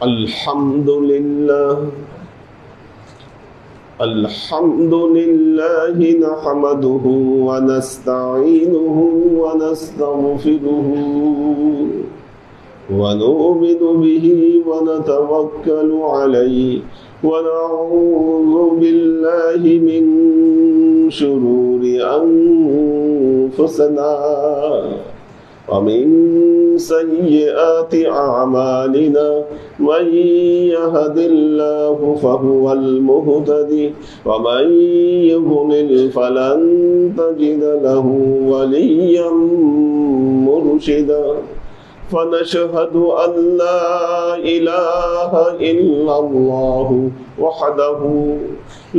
الحمد لله نحمده ونستعينه ونستغفره ونؤمن به ونتوكل عليه ونعوذ بالله من شرور أنفسنا ومن سيئات أعمالنا من يهد الله فهو المهتدي ومن يضلل فلن تجد له وليا مرشدا فنشهد أن لا إله إلا الله وحده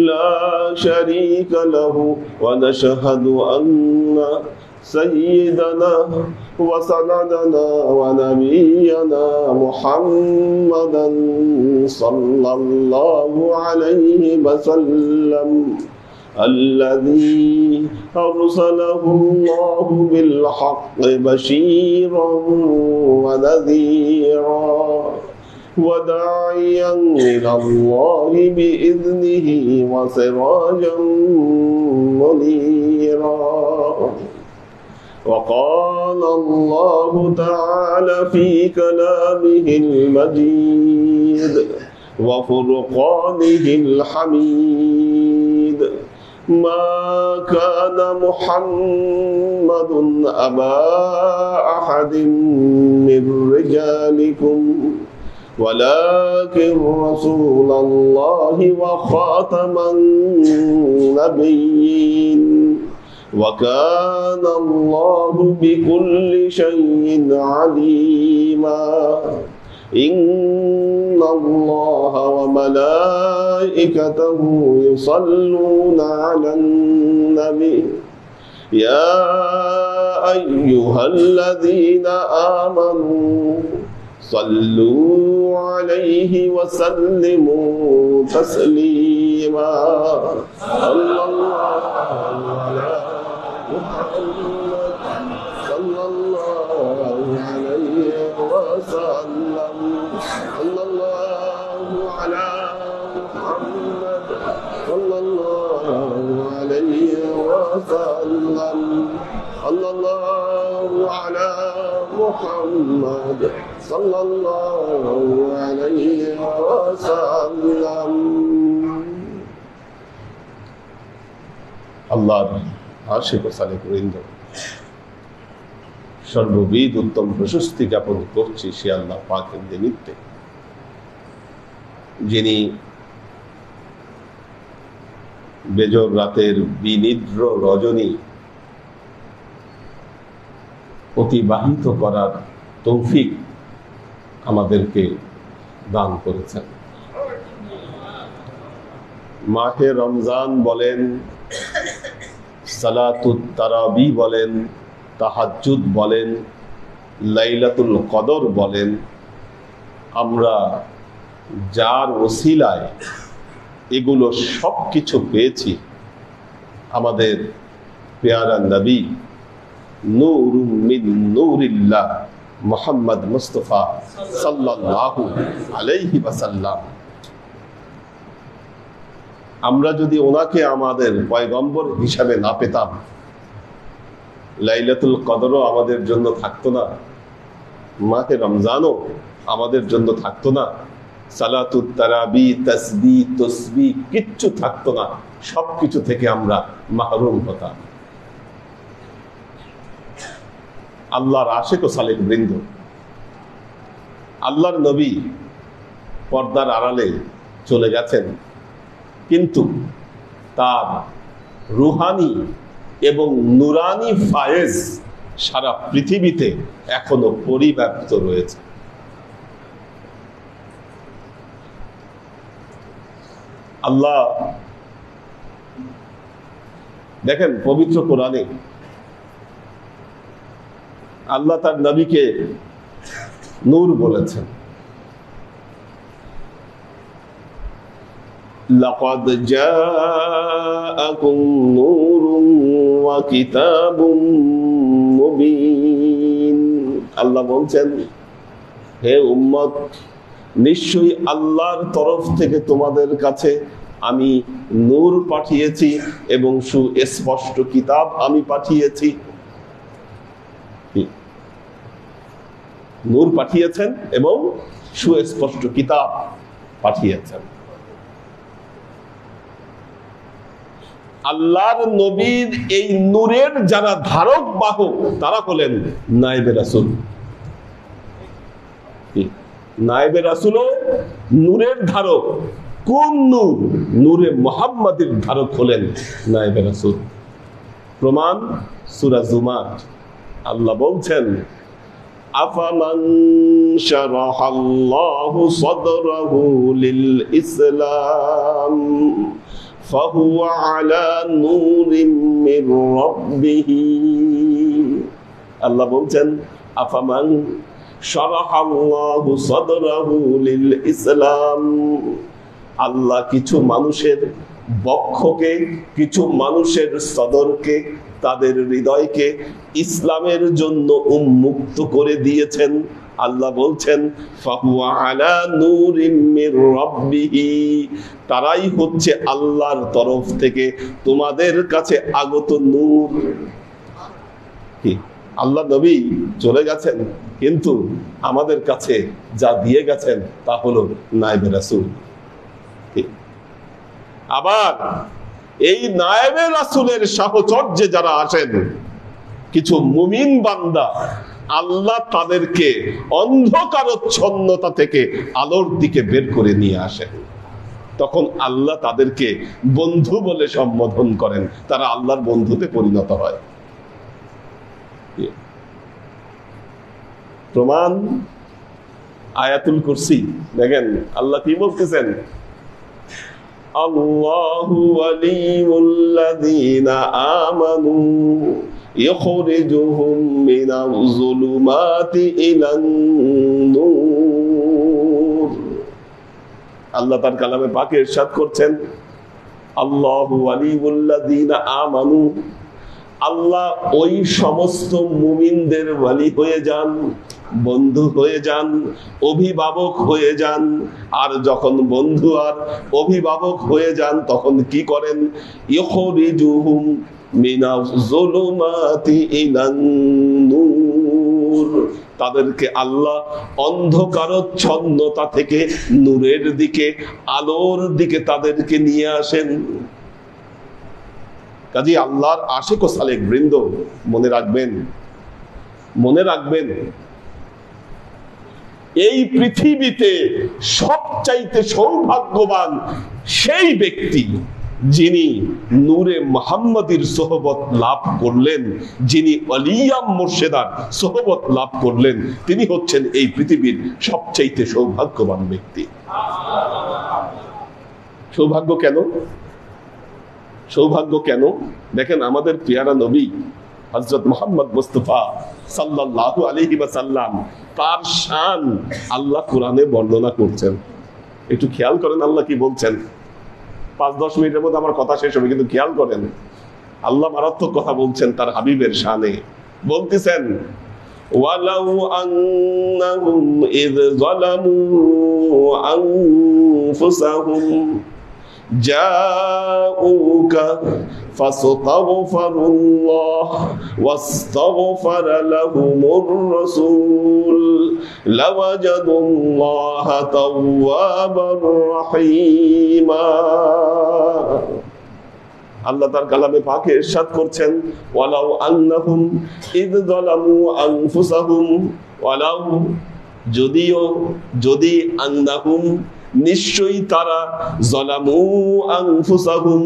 لا شريك له ونشهد أن سيدنا وسندنا ونبينا محمدا صلى الله عليه وسلم الذي أرسله الله بالحق بشيرا ونذيرا وداعيا إلى الله بإذنه وسراجا منيرا وقال الله تعالى في كلامه المجيد وفرقانه الحميد ما كان محمد أبا أحد من رجالكم ولكن رسول الله وخاتم النبيين وكان الله بكل شيء عليما إن الله وملائكته يصلون على النبي يا أيها الذين آمنوا صلوا عليه وسلموا تسليما صلى الله على محمد صلى الله عليه وسلم صلى الله على محمد صلى الله عليه وسلم صلى الله على محمد صلى الله عليه وسلم আল্লাহর আশিক ও সালেক বৃন্দ সর্ববিধ উত্তম প্রশস্তি জ্ঞাপন করছি সে আল্লাহ পাকের নিমিত্তে যিনি বেজর রাতের বিনিদ্র রজনী অতিবাহিত করার তৌফিক আমাদেরকে দান করেছেন। মাহে রমজান বলেন, সালাতুত তারাবি বলেন, তাহাজ্জুদ বলেন, লাইলাতুল কদর বলেন, আমরা যার ওসিলায় এগুলো সব কিছু পেয়েছি আমাদের পেয়ারা নবী নূরুম মিন নূরিল্লাহ মুহাম্মদ মুস্তাফা সাল্লাল্লাহু আলাইহি ওয়াসাল্লাম। আমরা যদি ওনাকে আমাদের পয়গম্বর হিসাবে না পেতাম, লাইলাতুল কদরও আমাদের জন্য থাকতো না, মাহে রমজানও আমাদের জন্য থাকতো না, সালাতুত তারাবি তাসবিহ তসবিহ কিচ্ছু থাকতো না, সবকিছু থেকে আমরা মাহরুম হতাম। আল্লাহর আশিক ও সালেক বৃন্দ, আল্লাহর নবী পর্দার আড়ালে চলে গেছেন, কিন্তু তার রুহানি এবং নুরানি ফায়েজ সারা পৃথিবীতে এখনো পরিব্যাপ্ত রয়েছে। আল্লাহ দেখেন পবিত্র কোরআনে আল্লাহ তার নবীকে নূর বলেছেন। লাকাদ জাআকুম নূরুন ওয়া কিতাবুম মুবিন। আল্লাহ বলছেন, হে উম্মত, নিশ্চয়ই আল্লাহর তরফ থেকে তোমাদের কাছে আমি নূর পাঠিয়েছি এবং সুস্পষ্ট কিতাব আমি পাঠিয়েছি। নূর পাঠিয়েছেন এবং সুস্পষ্ট কিতাব পাঠিয়েছেন। আল্লাহর নবীর এই নূরের যারা ধারক বাহক তারা হলেন নায়েবে রাসূল। নায়েবে রাসূলও নূরের ধারক। কোন নূর? নূরে মুহাম্মাদের ধারক হলেন নায়েবে রাসূল। প্রমাণ সূরা জুমার, আল্লাহ বলছেন আফামান শারাহাল্লাহু সাদরাহু লিল ইসলাম ফাহুয়া আলা নূরিম মির রাব্বিহি। আল্লাহ বলছেন আফামান শারাহাল্লাহু সাদরাহু লিল ইসলাম, আল্লাহ কিছু মানুষের বক্ষকে, কিছু মানুষের সদরকে, তাদের হৃদয়কে ইসলামের জন্য উন্মুক্ত করে দিয়েছেন। আল্লাহ বলছেন ফাহুয়া আলা নূরিম মির রাব্বিহি, তারাই হচ্ছে আল্লাহর তরফ থেকে তোমাদের কাছে আগত নূর। কি আল্লাহ নবী চলে গেছেন, কিন্তু আমাদের কাছে যা দিয়ে গেছেন তা হলো নায়েবে রাসূল। আবার এই নায়েবে রাসূলের সাহচর্যে যারা আসেন, কিছু মুমিন বান্দা, আল্লাহ তাদেরকে অন্ধকারচ্ছন্নতা থেকে আলোর দিকে বের করে নিয়ে আসেন। তখন আল্লাহ তাদেরকে বন্ধু বলে সম্বোধন করেন, তারা আল্লাহর বন্ধুতে পরিণত হয়। প্রমাণ আয়াতুল কুরসি। দেখেন আল্লাহ কি বলতেছেন, আল্লাহু ওয়ালিয়ুল্লাযীনা আমানু ইখরিজুহুম মিনাজ যুলুমাতি ইলান নূর। আল্লাহ তার কালামে পাকে ইরশাদ করছেন আল্লাহু ওয়ালিয়ুল্লাযীনা আমানু, আল্লাহ ওই সমস্ত মুমিনদের ওয়ালি হয়ে যান, বন্ধু হয়ে যান, অভিভাবক হয়ে যান। আর যখন বন্ধু আর অভিভাবক হয়ে যান তখন কি করেন? ইখরিজুহুম মিনাজ যুলুমাতি ইলান নূর, তাদেরকে আল্লাহ অন্ধকারচ্ছন্নতা থেকে নূরের দিকে, আলোর দিকে তাদেরকে নিয়ে আসেন। কাজী আল্লাহর আশিক ও সালেক বৃন্দ, মনে রাখবেন, মনে রাখবেন, এই পৃথিবীতে সবচাইতে সৌভাগ্যবান সেই ব্যক্তি যিনি নূরে মুহাম্মাদির সোহবত লাভ করলেন, যিনি ওলিয়াম মুর্শিদার সোহবত লাভ করলেন, তিনি হচ্ছেন এই পৃথিবীর সবচাইতে সৌভাগ্যবান ব্যক্তি। সৌভাগ্য কেন? সৌভাগ্য কেন? দেখেন আমাদের পেয়ারা নবী হযরত মুহাম্মদ মুস্তাফা সাল্লাল্লাহু আলাইহি ওয়াসাল্লাম, তার শান আল্লাহ কোরআনে বর্ণনা করছেন। একটু খেয়াল করেন আল্লাহ কি বলছেন। 5-10 মিনিটের মধ্যে আমার কথা শেষ হবে, কিন্তু খেয়াল করেন আল্লাহ মারাত্মক কথা বলছেন তার হাবিবের শানে। বলতেছেন ওয়ালাউ আন্নাহুম ইয যালামু আনফুসাহুম জাউকা ফাস্তাগফিরুল্লাহ ওয়াস্তাগফার লাহুমুর রাসূল লাওয়াজাদুল্লাহা তাওয়াবার রহিমা। আল্লাহ তার কালামে পাকে ইরশাদ করছেন ওয়ালাউ আন্নাহুম ইয যালামু আনফুসাহুম, ওয়ালাউ যদি আন্নাহুম নিশ্চয়ই তারা যালামু আনফুসাহুম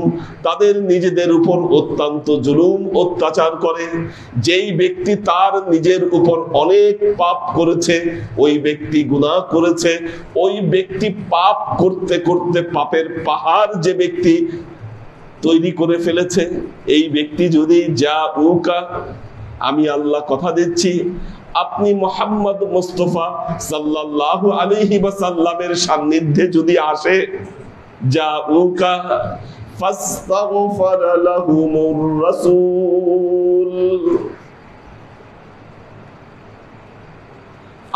তাদের নিজেদের উপর অত্যন্ত জুলুম অত্যাচার করে। যেই ব্যক্তি তার নিজের উপর অনেক পাপ করেছে, ওই ব্যক্তি গুনাহ করেছে, ওই ব্যক্তি পাপ করতে করতে পাপের পাহাড় যে ব্যক্তি তৈরি করে ফেলেছে, এই ব্যক্তি যদি জাউকা, আমি আল্লাহ কথা দিচ্ছি, আপনি মুহাম্মদ মুস্তাফা সাল্লাল্লাহু আলাইহি ওয়াসাল্লামের সান্নিধ্যে যদি আসে, জাউকা ফাস্তাগফার লাহুমুর রাসূল,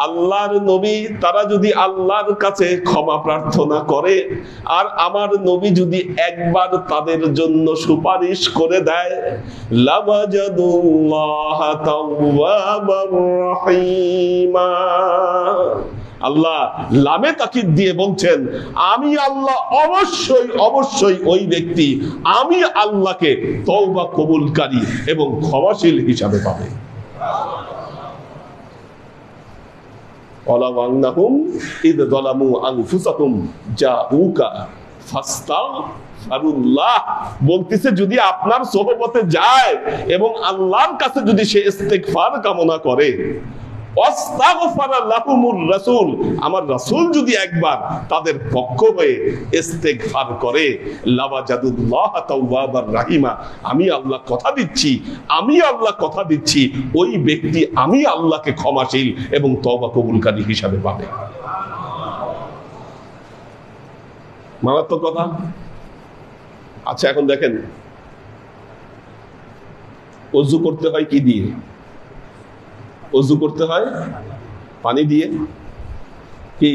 আল্লাহর নবী তারা যদি আল্লাহর কাছে ক্ষমা প্রার্থনা করে, আর আমার নবী যদি একবার তাদের জন্য সুপারিশ করে দেয়, লাওয়াজাদুল্লাহা তাওয়াবার রহিমা। আল্লাহ লামে তাকিদ দিয়ে বলছেন, আমি আল্লাহ অবশ্যই অবশ্যই ওই ব্যক্তি আমি আল্লাহকে তওবা কবুলকারী এবং ক্ষমাশীল হিসাবে পাবে। ওয়ালাউ আন্নাহুম ইয যালামু আনফুসাহুম জাউকা ফাস্তাগফিরুল্লাহ, বলতেছে যদি আপনার সোহবতে যায় এবং আল্লাহর কাছে যদি সে ইস্তিগফার কামনা করে, ওয়াস্তাগফারা লাহুমুর রাসূল, আমার রাসূল যদি একবার তাদের পক্ষ হয়ে ইস্তিগফার করে, লাওয়াজাদুল্লাহ তাওয়াবার রাহিমা, আমি আল্লাহ কথা দিচ্ছি, আমি আল্লাহ কথা দিচ্ছি ওই ব্যক্তি আমি আল্লাহকে ক্ষমাশীল এবং তওবা কবুলকারী হিসাবে পাবে। মারাত্মক কথা। আচ্ছা এখন দেখেন, ওযু করতে হয় কি দিয়ে? ওযু করতে হয় পানি দিয়ে। কি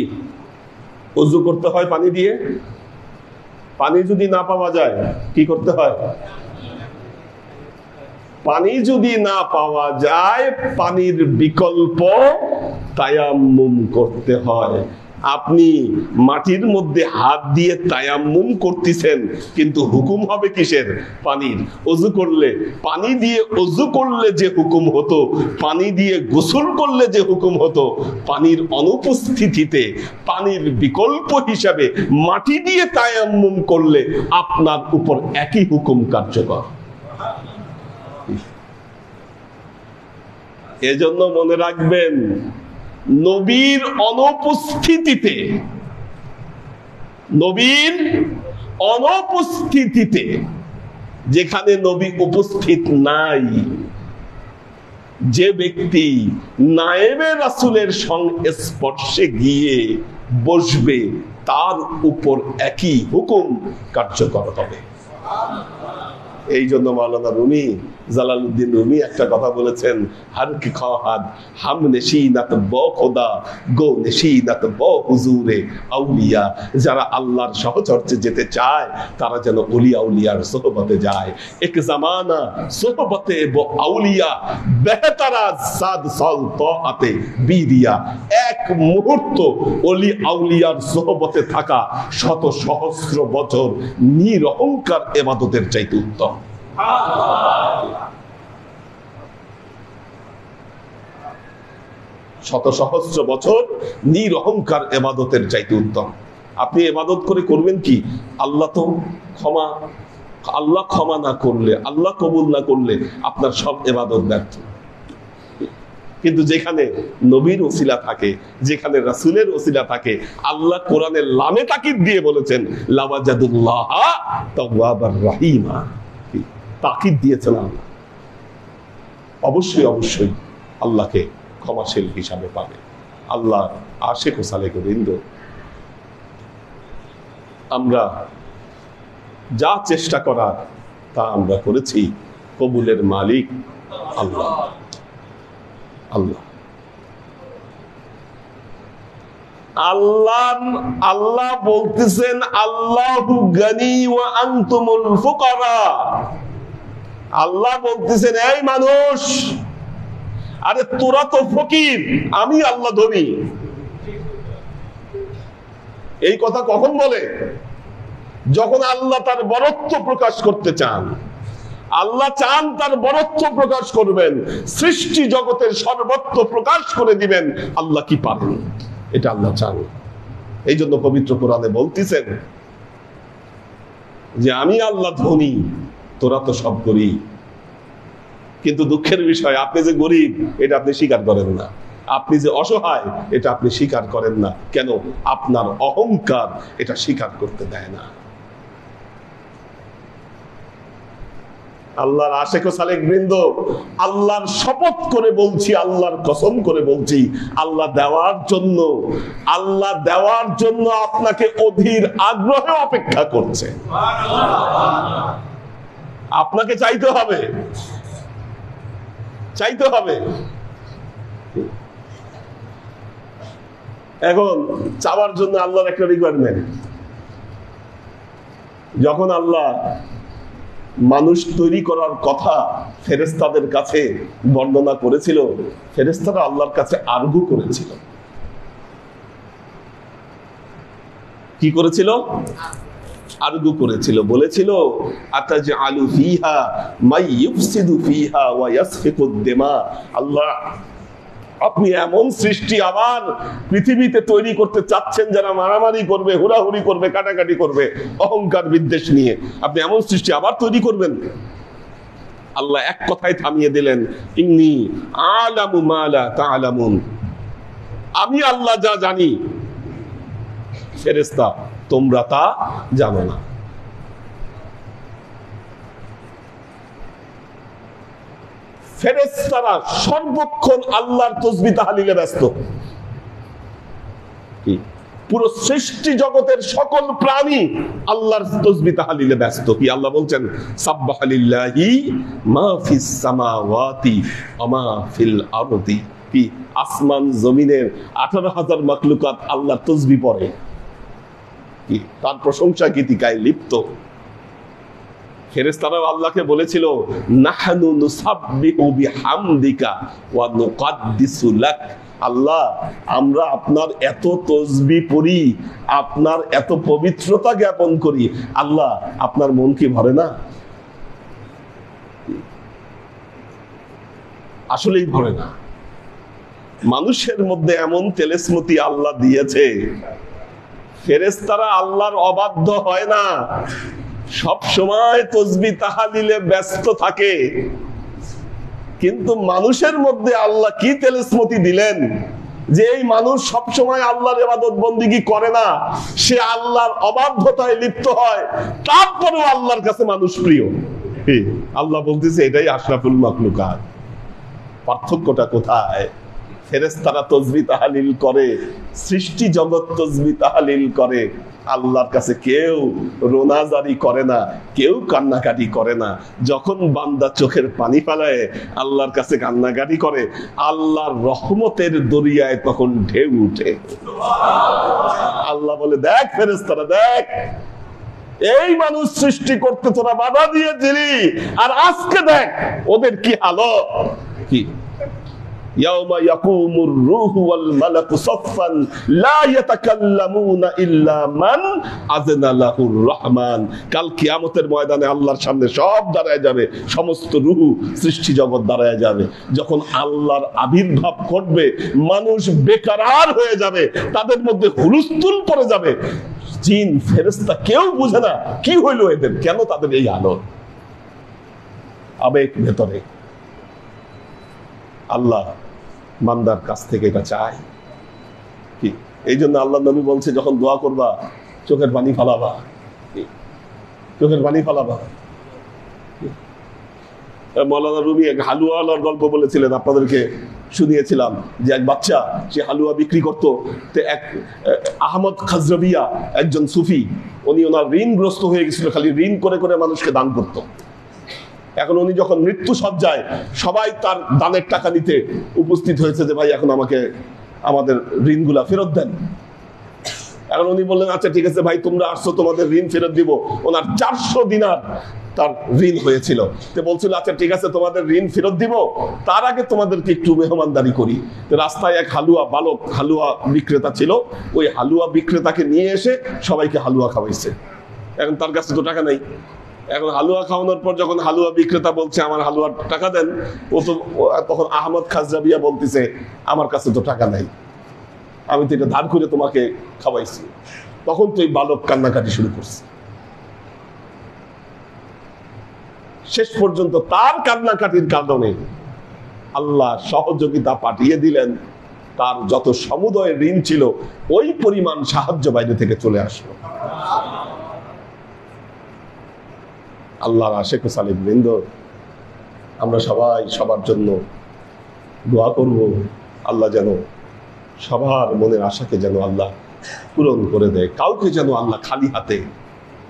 ওযু করতে হয় পানি দিয়ে? পানি যদি না পাওয়া যায় কি করতে হয়? পানি যদি না পাওয়া যায় পানির বিকল্প তায়াম্মুম করতে হয়। আপনি মাটির মধ্যে হাত দিয়ে তায়াম্মুম করতেছেন, কিন্তু হুকুম হবে কিসের? পানির। ওযু করলে পানি দিয়ে ওযু করলে যে হুকুম হতো, পানি দিয়ে গোসল করলে যে হুকুম হতো, পানির অনুপস্থিতিতে পানির বিকল্প হিসাবে মাটি দিয়ে তায়াম্মুম করলে আপনার উপর একই হুকুম কার্যকর। এজন্য মনে রাখবেন, নবীর অনুপস্থিতিতে, নবীর অনুপস্থিতিতে, যেখানে নবী উপস্থিত নাই, যে ব্যক্তি নায়েবে রাসূলের সংস্পর্শে গিয়ে বসবে তার উপর একই হুকুম কার্যকর হবে। এই জন্য মাওলানা রুমি, জালালউদ্দিন রুমি একটা কথা বলেছেন, হর কি খাহাদ হাম নশীনাত ব খোদা গো নশীনাত ব হুজুরে আউলিয়া। যারা আল্লাহর সহচর্যে যেতে চায় তারা যেন ওলিয়া উলিয়ার সোহবতে যায়। এক জামানা সোহবতে ব আউলিয়া বেহতারা সাদ সাল তাআতে বিদিয়া। এক মুহূর্ত ওলি আউলিয়ার সোহবতে থাকা শত সহস্র বছর নিরহংকার ইবাদতের চাইতে উত্তম। শত সহস্র বছর নিরহংকার ইবাদতের চাইতে উত্তম। আপনি ইবাদত করে করবেন কি? আল্লাহ তো ক্ষমা, আল্লাহ ক্ষমা না করলে, আল্লাহ কবুল না করলে আপনার সব ইবাদত ব্যর্থ। কিন্তু যেখানে নবীর ওসিলা থাকে, যেখানে রাসূলের ওসিলা থাকে, আল্লাহ কোরআনের লামে তাকিদ দিয়ে বলেছেন লাওয়াজাদুল্লাহ তাওয়াবার রাহিমা, তাকিদ দিয়েছেন আল্লাহ অবশ্যই অবশ্যই আল্লাহকে ক্ষমাশীল হিসাবে পাবে। আল্লাহ আশিক ও সালেক বৃন্দ, আমরা যা চেষ্টা করার তা আমরা করেছি, কবুলের মালিক আল্লাহ। আল্লাহ আল্লাহ আল্লাহ বলতেছেন আল্লাহু গনি ওয়া আনতুমুল ফুকারা। আল্লাহ বলতেছেন এই মানুষ, আরে তোরা তো ফকির, আমি আল্লাহ ধনী। এই কথা কখন বলে? যখন আল্লাহ তার বরত্ব প্রকাশ করতে চান। আল্লাহ চান তার বরত্ব প্রকাশ করবেন, সৃষ্টি জগতের সর্বত্র প্রকাশ করে দিবেন আল্লাহ কি পারেন, এটা আল্লাহ চান। এই জন্য পবিত্র কোরআনে বলতেছেন যে আমি আল্লাহ ধনী, তোরা তো সব গরিব। কিন্তু দুঃখের বিষয়, আপনি যে গরিব এটা আপনি স্বীকার করেন না, আপনি যে অসহায় এটা আপনি স্বীকার করেন না। কেন? আপনার অহংকার এটা স্বীকার করতে দেয় না। আল্লাহর আশিক ও সালেক বৃন্দ, আল্লাহর শপথ করে বলছি, আল্লাহর কসম করে বলছি, আল্লাহ দেওয়ার জন্য, আল্লাহ দেওয়ার জন্য আপনাকে অধীর আগ্রহে অপেক্ষা করছে। আপনাকে চাইতে হবে, চাইতে হবে। এখন চাওয়ার জন্য আল্লাহর একটা রিকোয়ারমেন্ট। যখন আল্লাহ মানুষ তৈরি করার কথা ফেরেশতাদের কাছে বর্ণনা করেছিল, ফেরেশতারা আল্লাহর কাছে আরগু করেছিল। কি করেছিল? আরগু করেছিল, বলেছিল আতাজআলু ফিহা মাই ইফসিদু ফিহা ওয়া ইয়াসফিকুদ দিমা। আল্লাহ, আপনি এমন সৃষ্টি আবার পৃথিবীতে তৈরি করতে চাচ্ছেন যারা মারামারি করবে, হুড়াহুড়ি করবে, কাটাকাটি করবে, অহংকার বিদ্বেষ নিয়ে আপনি এমন সৃষ্টি আবার তৈরি করবেন? আল্লাহ এক কথায় থামিয়ে দিলেন, ইন্নী আলামু মা লা তা'লামুন। আমি আল্লাহ যা জানি, ফেরেশতা তোমরা তা জানো না। ফেরেশতারা সর্বক্ষণ আল্লাহর তাসবিহ তাহলিলে ব্যস্ত। পুরো সৃষ্টি জগতের সকল প্রাণী আল্লাহর তাসবিহ তাহলিলে ব্যস্ত। কি আল্লাহ বলছেন, সাব্বাহা লিল্লাহি মা ফিস সামাওয়াতি ওয়া মা ফিল আরদি। কি আসমান জমিনের 18,000 মাখলুকাত আল্লাহর তাসবিহ পড়ে, কি তার প্রশংসা গীতিকায় লিপ্ত। ফেরেশতারা আল্লাহকে বলেছিল, নাহনু নুসাব্বিহু বিহামদিকা ওয়া নুকাদ্দিসু লাক। আল্লাহ, আমরা আপনার এত তাসবিহ পড়ি, আপনার এত পবিত্রতা জ্ঞাপন করি, আল্লাহ আপনার মন কি ভরে না? আসলেই ভরে না। মানুষের মধ্যে এমন তেলেসমতি আল্লাহ দিয়েছে, ফেরেশতারা আল্লাহর অবাধ্য হয় না, সব সময় তাসবিহ তাহলিলে ব্যস্ত থাকে। কিন্তু মানুষের মধ্যে আল্লাহ কি তেলেসমতি দিলেন যে এই মানুষ সব সময় আল্লাহর ইবাদত বন্দেগী করে না, সে আল্লাহর অবাধ্যতায় লিপ্ত হয়, তারপরেও আল্লাহর কাছে মানুষ প্রিয়। আল্লাহ বলতেছে এটাই আশরাফুল মাখলুকাত। পার্থক্যটা কোথায়? ফেরেশতারা তাসবিহ তাহলিল করে, সৃষ্টি জগৎ তাসবিহ তাহলিল করে, আল্লাহর কাছে কেউ রোনাজারি করে না, কেউ কান্নাকাটি করে না। যখন বান্দা চোখের পানি ফেলায় আল্লাহর কাছে কান্নাকাটি করে, আল্লাহর রহমতের দরিয়ায় তখন ঢেউ উঠে। আল্লাহ বলে, দেখ ফেরেশতারা, দেখ এই মানুষ সৃষ্টি করতে তোরা বাধা দিয়েছিলি, আর আজকে দেখ ওদের কি হালত। কি ইয়াউমা ইয়াকুমুর রূহু ওয়াল মালাকু সাফফান লা ইয়াতাকাল্লামুনা ইল্লা মান আযনা লাহুর রহমান। কাল কিয়ামতের ময়দানে আল্লাহর সামনে সব দাঁড়ায় যাবে, সমস্ত রূহ সৃষ্টি জগৎ দাঁড়ায় যাবে। যখন আল্লাহর আবির্ভাব ঘটবে, মানুষ বেকারার হয়ে যাবে, তাদের মধ্যে হুলস্থুল পড়ে যাবে। জিন ফেরেশতা কেউ বুঝে না কি হইল এদের, কেন তাদের এই হালত। আবেগ ভেতরে। আল্লাহ বান্দার কাছ থেকে এটা চায়। কি এই জন্য আল্লাহ নবী বলছে, যখন দোয়া করবা চোখের পানি ফালাবা, চোখের পানি ফালাবা। মৌলানা রুমি এক হালুয়াওয়ালার গল্প বলেছিলেন, আপনাদেরকে শুনিয়েছিলাম, যে এক বাচ্চা সে হালুয়া বিক্রি করতো। তো এক আহমদ খাজরাবিয়া একজন সুফি, উনি ওনার ঋণগ্রস্ত হয়ে গেছিল, খালি ঋণ করে করে মানুষকে দান করতো। এখন উনি যখন মৃত্যু সজ্জায়, সবাই তার দানের টাকা নিতে উপস্থিত হয়েছে যে ভাই এখন আমাকে আমাদের ঋণগুলা ফেরত দেন। এখন উনি বললেন, আচ্ছা ঠিক আছে ভাই, তোমরা আসছো, তোমাদের ঋণ ফেরত দিব। ওনার 400 দিনার তার ঋণ হয়েছিল। তো বলছিল, আচ্ছা ঠিক আছে তোমাদের ঋণ ফেরত দিব, তার আগে তোমাদেরকে একটু মেহমানদারি করি। তো রাস্তায় এক হালুয়া বিক্রেতা ছিল, ওই হালুয়া বিক্রেতাকে নিয়ে এসে সবাইকে হালুয়া খাওয়াইছে। এখন তার কাছে তো টাকা নেই। এখন হালুয়া খাওয়ানোর পর যখন হালুয়া বিক্রেতা বলছে আমার হালুয়ার টাকা দেন, তখন আহমদ খাজরাবিয়া বলতেছে, আমার কাছে তো টাকা নাই, আমি তো এটা ধার করে তোমাকে খাওয়াইছি। তখন তো এই বালক কান্নাকাটি শুরু করছে। শেষ পর্যন্ত তার কান্নাকাটির কারণে আল্লাহ সহযোগিতা পাঠিয়ে দিলেন, তার যত সমুদয় ঋণ ছিল ওই পরিমাণ সাহায্য বাইরে থেকে চলে আসলো। আল্লাহর আশেক ও সালিম বৃন্দ, আমরা সবাই সবার জন্য দোয়া করব, আল্লাহ যেন সবার মনের আশাকে যেন আল্লাহ পূরণ করে দেয়, কাউকে যেন আল্লাহ খালি হাতে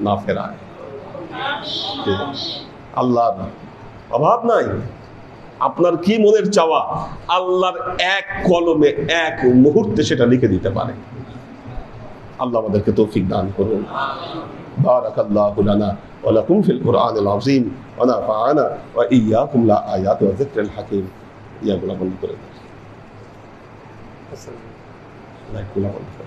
না ফেরায়। আল্লাহর অভাব নাই, আপনার কি মনের চাওয়া আল্লাহর এক কলমে এক মুহূর্তে সেটা লিখে দিতে পারে। আল্লাহ আমাদেরকে তৌফিক দান করুন। বারাকাল্লাহু লানা ওয়া লাকুম ফিল কুরআনিল আযীম ওয়া নাফা'ানা ওয়া ইয়্যাকুম লা আয়াতি ওয়া যিকরিল হাকীম। ইয়াগুলা বন্ধ করে দিন, লাইটগুলা বন্ধ করে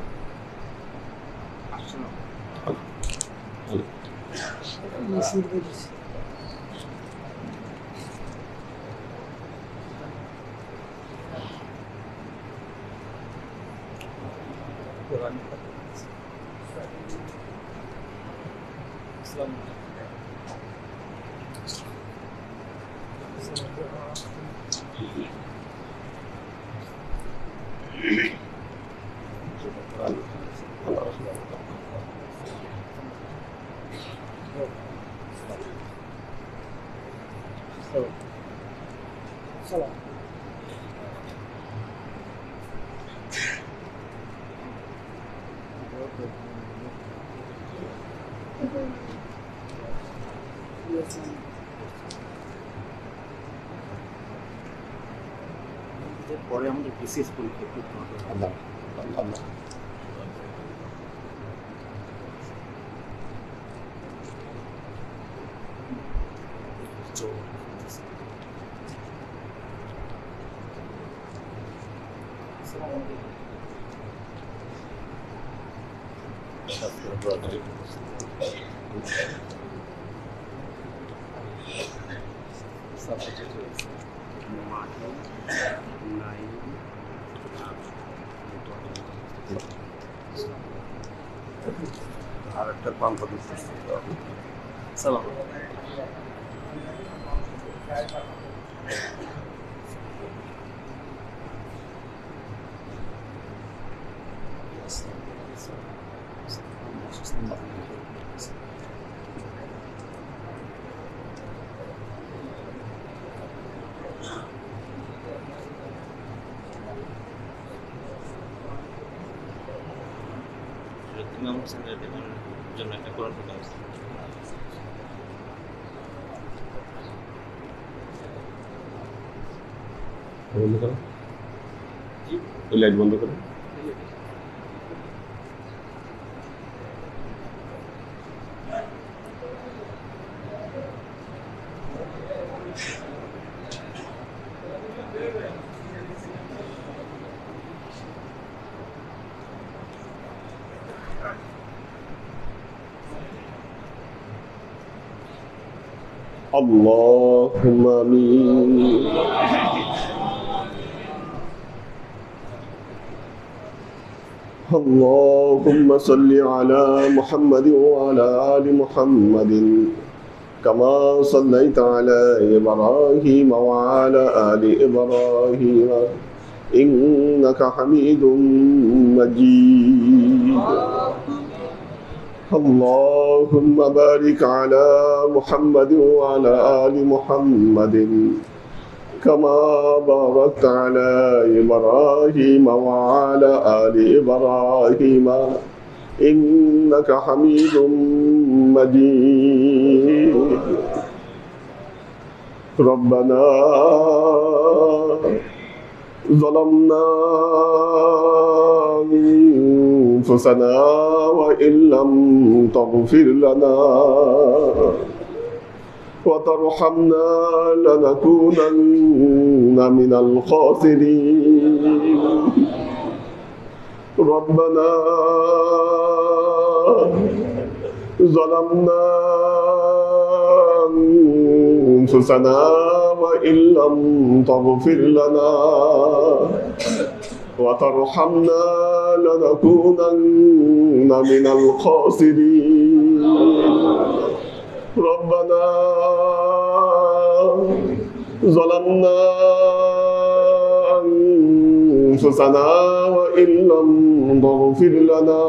পরে আমাদের বিশেষ পরীক্ষা করতে হবে। আল্লাহ আল্লাহ আর একটা পান্থা দিতে সালাম। ইমাম হোসেনের জন্য একটা কোরআন কথা আছে। বন্ধ করো, ওই লাইট বন্ধ করো। اللهم آمين اللهم صل على محمد وعلى آل محمد كما صليت على إبراهيم وعلى آل إبراهيم إنك حميد مجيد اللهم بارك على محمد وعلى آل محمد كما باركت على إبراهيم وعلى آل إبراهيم إنك حميد مجيد ربنا ظلمنا أنفسنا وإن لم تغفر لنا وترحمنا لنكونن من الخاسرين ربنا ظلمنا أنفسنا وإن لم تغفر لنا وترحمنا لنكونن من الخاسرين ربنا ظلمنا أنفسنا وإن لم تغفر لنا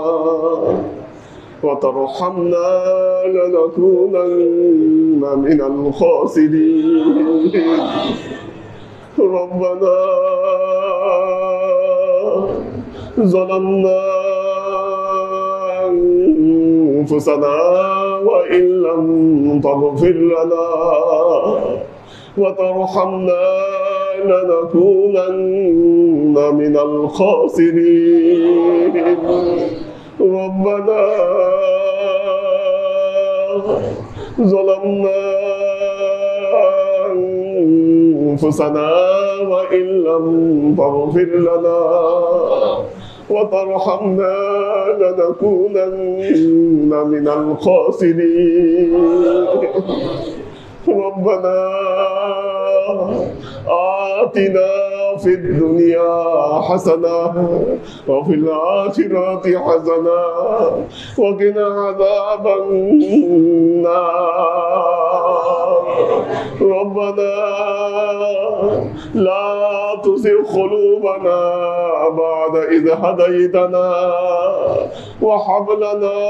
وترحمنا لنكونن من الخاسرين ربنا ظلمنا أنفسنا وإن لم تغفر لنا وترحمنا لنكونن من الخاسرين ربنا ظلمنا أنفسنا وإن لم تغفر لنا وترحمنا لنكونن من الخاسرين ربنا آتنا في الدنيا حسنة وفي الآخرة حسنة وقنا عذاب النار ربنا لا تزغ قلوبنا بعد إذ هديتنا وهب لنا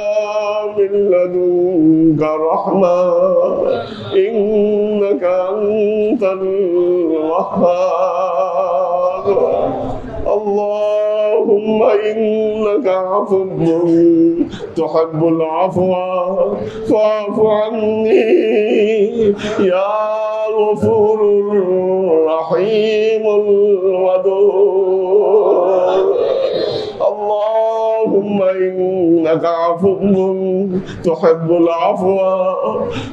من لدنك رحمة إنك أنت الوهاب اللهم إنك عفو تحب العفو فاعف عني يا غفور رحيم الودود اللهم إنك عفو تحب العفو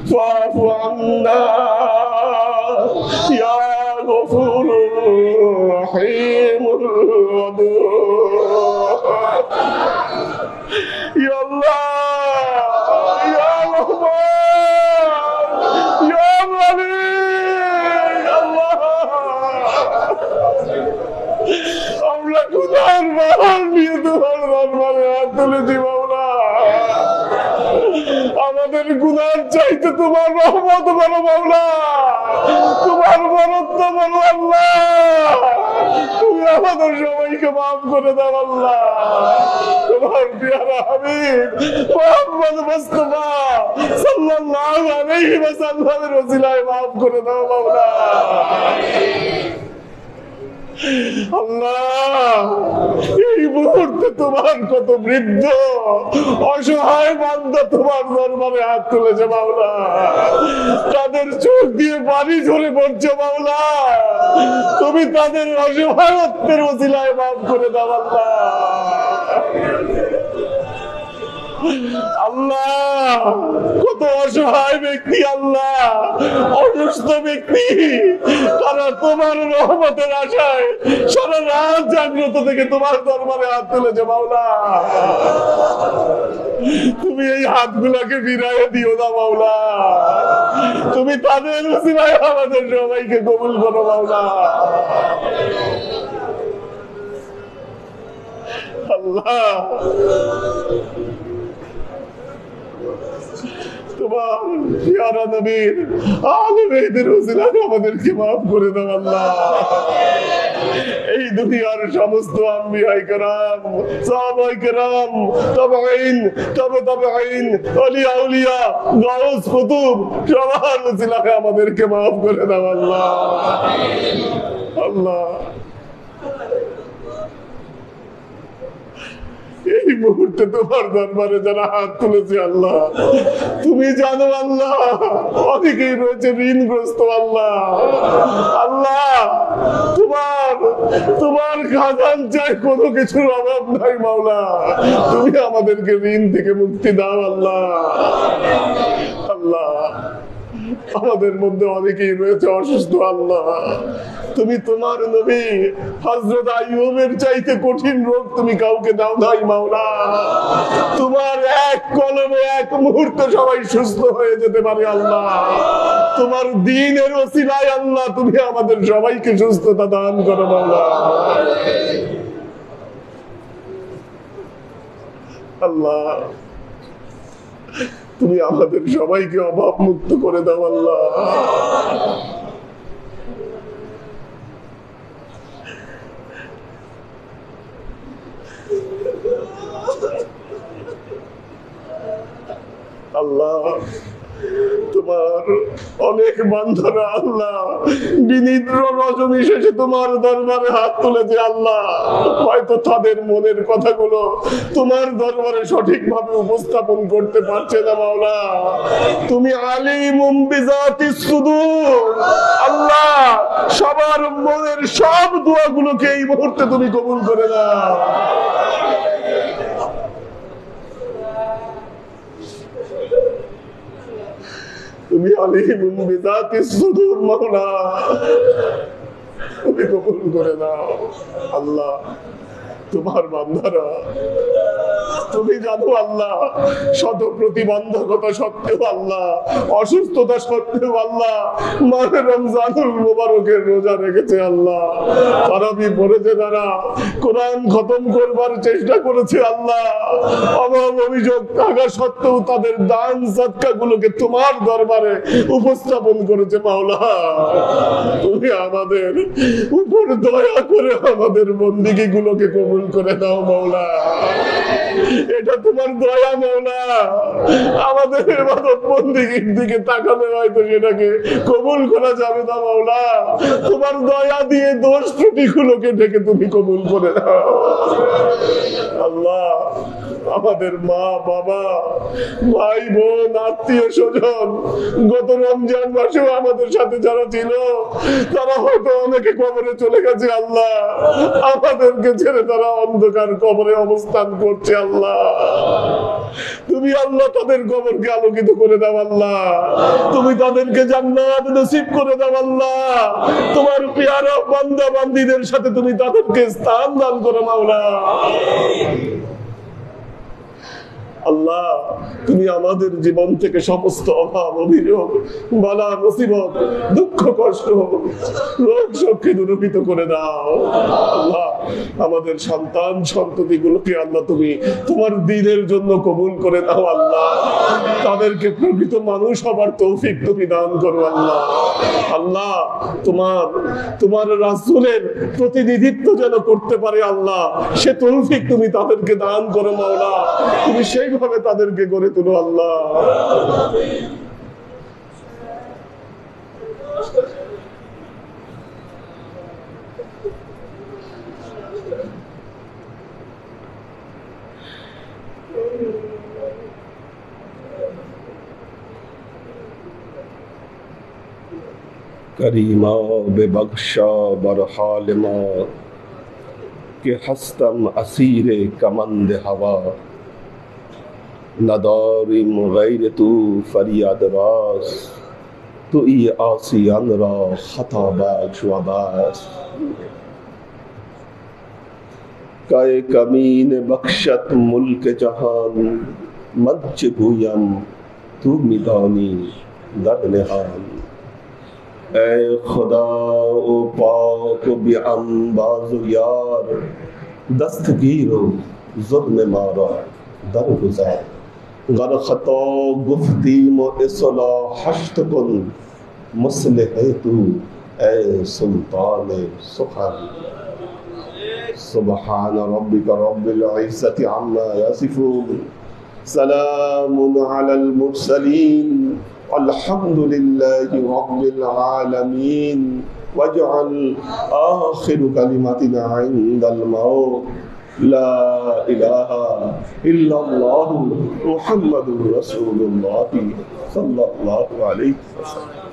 فاعف عنا يا غفور رحيم الودود يا الله يا رحمن يا مليك الله আমরা গুনার ভার নিয়ে তোমার দরবারে হাত তুলেছি মাওলা আমাদের গুনার চাইতে তোমার রহমত বড় মাওলা তোমার বরত্ব বড় আল্লাহ তুমি আমাদের সবাইকে মাফ করে দাও আল্লাহ তোমার প্রিয় হাবিব মুহাম্মদ মুস্তাফা সাল্লাল্লাহু আলাইহি ওয়াসাল্লামের ওসিলায় মাফ করে দাও মাওলা আল্লাহ এই মুহূর্তে তোমার কত বৃদ্ধ অসহায় বান্দা তোমার দরবারে হাত তুলেছে মাওলা তাদের চোখ দিয়ে পানি ঝরে পড়ছে মাওলা তুমি তাদের অসহায়ত্বের ওসিলায় মাফ করে দাও আল্লাহ আল্লাহ কত অসহায় ব্যক্তি আল্লাহ অসুস্থ ব্যক্তি তারা তোমার রহমতের আশায় সারা রাত জাগ্রত থেকে তোমার দরবারে হাত তুলেছে মাওলা তুমি এই হাতগুলাকে ফিরাইয়া দিও না মাওলা তুমি তাদের ওসিলায় আমাদের সবাইকে কবুল করো মাওলা আল্লাহ তোমার প্যারা নবীর আলে বেদের ওসিলায় আমাদেরকে মাফ করে দাও আল্লাহ এই দুনিয়ার সমস্ত আম্বিয়ায়ে কেরাম সাহাবায়ে কেরাম তাবেঈন তাবেঈন আউলিয়া আউলিয়া গাউস কুতুব সবার ওসিলায় আমাদেরকে মাফ করে দাও আল্লাহ আল্লাহ এই মুহূর্তে তোমার দরবারে যারা হাত তুলেছে আল্লাহ তুমি জানো আল্লাহ অনেকেই রয়েছে ঋণগ্রস্ত আল্লাহ আল্লাহ তোমার খাজান চাই কোনো কিছুর অভাব নাই মাওলা তুমি আমাদেরকে ঋণ থেকে মুক্তি দাও আল্লাহ আল্লাহ আমাদের মধ্যে অনেকেই রয়েছে অসুস্থ আল্লাহ তুমি তোমার নবী হযরত আইয়ুবের চাইতে কঠিন রোগ তুমি কাউকে দাও নাই মাওলা তোমার এক কলমে এক মুহূর্তে সবাই সুস্থ হয়ে যেতে পারে আল্লাহ তোমার দ্বীনের ওসিলায় আল্লাহ তুমি আমাদের সবাইকে সুস্থতা দান করো মাওলা আল্লাহ তুমি আমাদের সবাইকে অভাব মুক্ত করে দাও আল্লাহ আল্লাহ তোমার অনেক বান্দারা আল্লাহ বিনিদ্র রজনী শেষে তোমার দরবারে হাত তুলেছে আল্লাহ, হয়তো তাদের মনের কথাগুলো তোমার দরবারে সঠিকভাবে উপস্থাপন করতে পারছে না মাওলা। তুমি আলিমুম বিযাতিস সুদূর, আল্লাহ সবার মনের সব দোয়াগুলোকে এই মুহূর্তে তুমি কবুল করে নাও। তুমি আলিমুম বিযাতিস সুদূর মাওলা, তুমি কবুল করে নাও আল্লাহ। তোমার বান্দারা তুমি জানো আল্লাহ, শত প্রতিবন্ধকতা সত্ত্বেও আল্লাহ, অসুস্থতা সত্ত্বেও আল্লাহ মাহে রমজানুল মুবারকের রোজা রেখেছে আল্লাহ, তারাবি পড়েছে, তারা কোরআন খতম করবার চেষ্টা করেছে আল্লাহ, অভাব অভিযোগ থাকা সত্ত্বেও তাদের দান সাদকা গুলোকে তোমার দরবারে উপস্থাপন করেছে মাওলা। তুমি আমাদের উপর দয়া করে আমাদের বন্দিগি গুলোকে কবুল করে দাও মাওলা, এটা তোমার দয়া মাওলা। আমাদের ইবাদত বন্দেগীর দিকে তাকালে হয়তো সেটাকে কবুল করা যাবে না মাওলা, তোমার দয়া দিয়ে দোষ ত্রুটি গুলোকে ঢেকে তুমি কবুল করে দাও আল্লাহ। আমাদের মা বাবা ভাই বোন আত্মীয় স্বজন গত রমজান মাসেও আমাদের সাথে যারা ছিল তারা হয়তো অনেকে কবরে চলে গেছে আল্লাহ, আমাদেরকে ছেড়ে তারা অন্ধকার কবরে অবস্থান করছে আল্লাহ। তুমি আল্লাহ তাদের কবরকে আলোকিত করে দাও আল্লাহ, তুমি তাদেরকে জান্নাত নসিব করে দাও আল্লাহ, তোমার পেয়ারা বান্দা বান্দীদের সাথে তুমি তাদেরকে স্থান দান করো মাওলা। আল্লাহ তুমি আমাদের জীবন থেকে সমস্ত অভাব অভিযোগ বালা মুসিবত দুঃখ কষ্ট রোগ শোককে দূরীভূত করে দাও আল্লাহ। আমাদের সন্তান সন্ততি গুলোকে আল্লাহ তুমি তোমার দ্বীনের জন্য কবুল করে দাও আল্লাহ, তাদেরকে প্রকৃত মানুষ হবার তৌফিক তুমি দান করো আল্লাহ। আল্লাহ তোমার রাসূলের প্রতিনিধিত্ব যেন করতে পারে আল্লাহ, সে তৌফিক তুমি তাদেরকে দান করো মাওলা, তুমি সেইভাবে তাদেরকে গড়ে তুলো আল্লাহ। करीमा बेबख्शा बरहाल मौत के हस्तम असीरे कमंद हवा नदारिम गैर तू फरियाद रास तू ये आसियान रा खता बख्श वबास काए कमीन बख्शत मुल्क जहान मंच भूयम तू मिदानी दर्द निहान। ऐ खुदा ओ पाक बिअंबाज़ो यार दस्तगीरो ज़ुल्म मारा दरगुज़ार गर खता गुफ्तीम इस्लाह हश्त कुन मुस्लिह तू ऐ सुल्तान सुखान। सुब्हान रब्बिका रब्बिल इज़्ज़ति अम्मा यसिफून सलामुन अलल मुरसलीन अल्हम्दुलिल्लाहि रब्बिल आलमीन वजअल आखिर कलिमतिना इंदल मौत ला इलाहा इल्लल्लाहु मुहम्मदुर रसूलुल्लाह सल्लल्लाहु अलैहि वसल्लम।